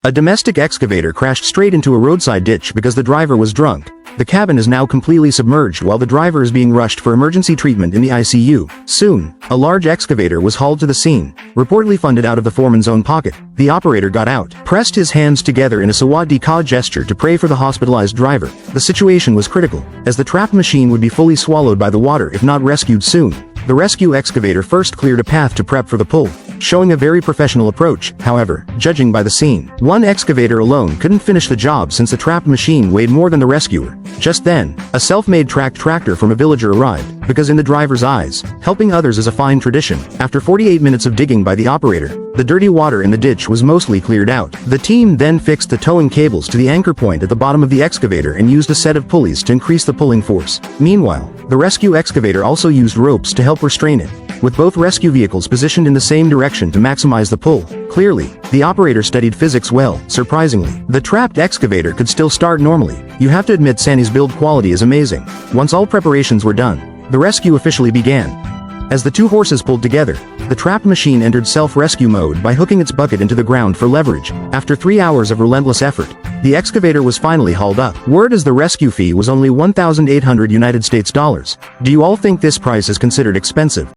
A domestic excavator crashed straight into a roadside ditch because the driver was drunk. The cabin is now completely submerged while the driver is being rushed for emergency treatment in the ICU. Soon, a large excavator was hauled to the scene, reportedly funded out of the foreman's own pocket. The operator got out, pressed his hands together in a Sawadi Ka gesture to pray for the hospitalized driver. The situation was critical, as the trapped machine would be fully swallowed by the water if not rescued soon. The rescue excavator first cleared a path to prep for the pull, showing a very professional approach. However, judging by the scene, one excavator alone couldn't finish the job since the trapped machine weighed more than the rescuer. Just then, a self-made tracked tractor from a villager arrived, because in the driver's eyes, helping others is a fine tradition. After 48 minutes of digging by the operator, the dirty water in the ditch was mostly cleared out. The team then fixed the towing cables to the anchor point at the bottom of the excavator and used a set of pulleys to increase the pulling force. Meanwhile, the rescue excavator also used ropes to help restrain it, with both rescue vehicles positioned in the same direction to maximize the pull. Clearly, the operator studied physics well. Surprisingly, the trapped excavator could still start normally. You have to admit Sanny's build quality is amazing. Once all preparations were done, the rescue officially began. As the two horses pulled together, the trapped machine entered self-rescue mode by hooking its bucket into the ground for leverage. After 3 hours of relentless effort, the excavator was finally hauled up. Word is the rescue fee was only $1,800 United States dollars. Do you all think this price is considered expensive?